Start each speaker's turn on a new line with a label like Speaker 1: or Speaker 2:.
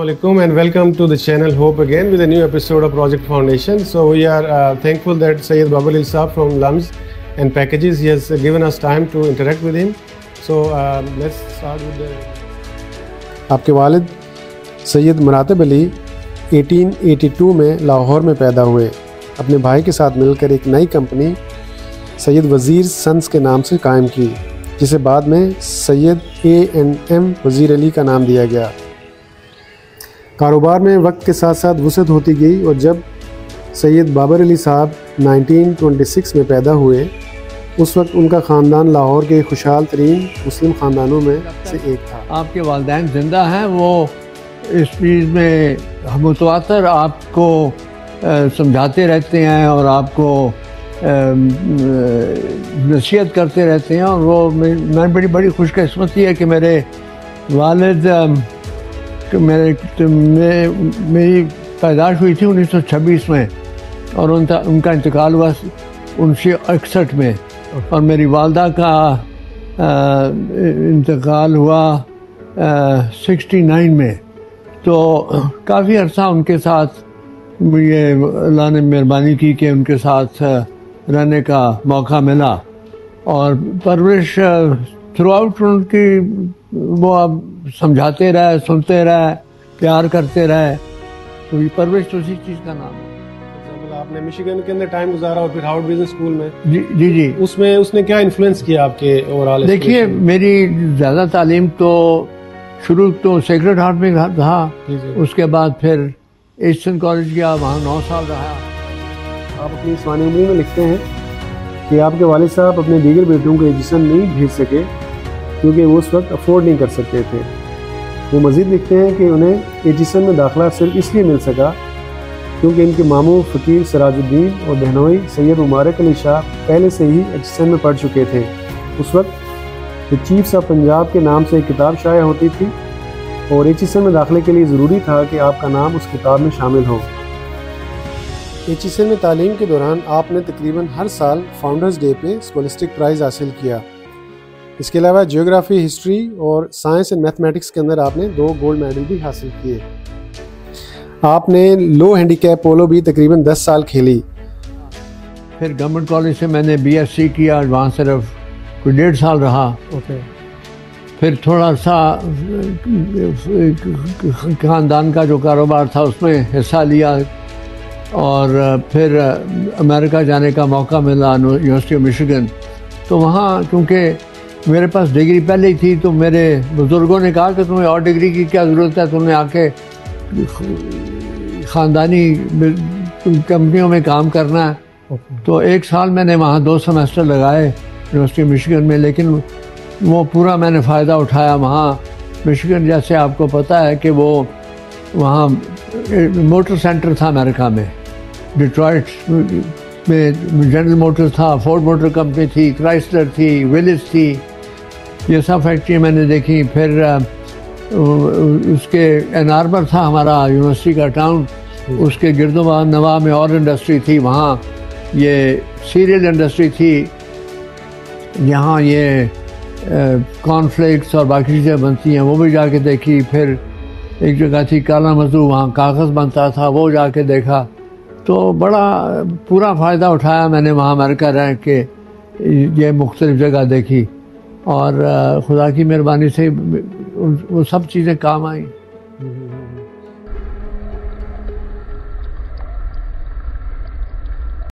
Speaker 1: Assalamualaikum and welcome to the channel Hope again with a new episode of Project Foundation. So we are thankful that Sayyid Babalil Saab from Lums and Packages, he has given us time to interact with him. So let's start with the... आपके वालिद सैयद मुरातिब अली 1882 में लाहौर में पैदा हुए। अपने भाई के साथ मिलकर एक नई कंपनी सैयद वज़ीर सन्स के नाम से कायम की, जिसे बाद में सैयद A&M वज़ीर अली का नाम दिया गया। कारोबार में वक्त के साथ साथ वुसअत होती गई और जब सैयद बाबर अली साहब 1926 में पैदा हुए, उस वक्त उनका ख़ानदान लाहौर के खुशहाल तरीन मुस्लिम ख़ानदानों में से एक था।
Speaker 2: आपके वालिदैन ज़िंदा हैं, वो इस चीज़ में मुतवातर आपको समझाते रहते हैं और आपको नसीहत करते रहते हैं। और वो मैं बड़ी खुशकिस्मती है कि मेरे वालिद मेरी पैदाश हुई थी 1926 में और उनका इंतकाल हुआ 1961 में और मेरी वालदा का इंतकाल हुआ 69 में। तो काफ़ी अर्सा उनके साथ ये अल्लाह ने मेहरबानी की कि उनके साथ रहने का मौका मिला और परवरिश थ्रू आउट उनकी वो अब समझाते रहे, सुनते रहे, प्यार करते रहे, तो ये परवरिश तो उसी चीज़ का नाम है।
Speaker 1: आपने मिशिगन के अंदर टाइम गुजारा और फिर हार्वर्ड बिजनेस स्कूल में।
Speaker 2: जी
Speaker 1: उसमें उसने क्या इन्फ्लुएंस किया आपके ओवरऑल?
Speaker 2: देखिए, मेरी ज़्यादा तालीम तो शुरू तो सेक्रेड हार्ट में था, उसके बाद फिर ईस्टर्न कॉलेज गया, वहाँ 9 साल रहा।
Speaker 1: आप अपनी इस्वानी उम्री में लिखते हैं कि आपके वालिद साहब अपने दीगर बेटों को एजिसन नहीं भेज सके क्योंकि वो उस वक्त अफोर्ड नहीं कर सकते थे। वो मज़ीद लिखते हैं कि उन्हें एजिसन में दाखिला सिर्फ इसलिए मिल सका क्योंकि इनके मामू फ़कीर सिराजुद्दीन और बहनोई सैयद मुबारक अली शाह पहले से ही एजिसन में पढ़ चुके थे। उस वक्त द चीफ्स ऑफ पंजाब के नाम से एक किताब शाया होती थी और एचिसन में दाखिले के लिए ज़रूरी था कि आपका नाम उस किताब में शामिल हो। एचिसन में तालीम के दौरान आपने तकरीबन हर साल फाउंडर्स डे पे स्कॉलिस्टिक प्राइज़ हासिल किया। इसके अलावा जियोग्राफी, हिस्ट्री और साइंस एंड मैथमेटिक्स के अंदर आपने 2 गोल्ड मेडल भी हासिल किए। आपने लो हैंडीकैप पोलो भी तकरीबन 10 साल खेली।
Speaker 2: फिर गवर्नमेंट कॉलेज से मैंने BSc किया, वहाँ सिर्फ कोई 1.5 साल रहा। फिर थोड़ा सा ख़ानदान का जो कारोबार था उसमें हिस्सा लिया और फिर अमेरिका जाने का मौका मिला, यूनिवर्सिटी ऑफ मिशिगन। तो वहाँ क्योंकि मेरे पास डिग्री पहले ही थी तो मेरे बुज़ुर्गों ने कहा कि तुम्हें और डिग्री की क्या ज़रूरत है, तुमने आके ख़ानदानी कंपनियों में काम करना है। तो 1 साल मैंने वहाँ 2 सेमेस्टर लगाए यूनिवर्सिटी ऑफ मिशिगन में, लेकिन वो पूरा मैंने फ़ायदा उठाया। वहाँ मिशिगन जैसे आपको पता है कि वो वहाँ मोटर सेंटर था अमेरिका में, डिट्रॉइट में जनरल मोटर्स था, फोर्ड मोटर कंपनी थी, क्राइसलर थी, विलिस थी, ये सब फैक्ट्री मैंने देखी। फिर उसके एन आर्बर था हमारा यूनिवर्सिटी का टाउन, उसके गिरदोबा नवा में और इंडस्ट्री थी, वहाँ ये सीरियल इंडस्ट्री थी, यहाँ ये कॉर्नफ्लेक्स और बाकी चीज़ें बनती हैं, वो भी जाके देखी। फिर एक जगह थी काला मजदू, वहाँ कागज़ बनता था, वो जाके देखा। तो बड़ा पूरा फ़ायदा उठाया मैंने वहाँ अमेरिका रह के, ये मुख्तलिफ़ जगह देखी और खुदा की मेहरबानी से वो सब चीज़ें काम आई।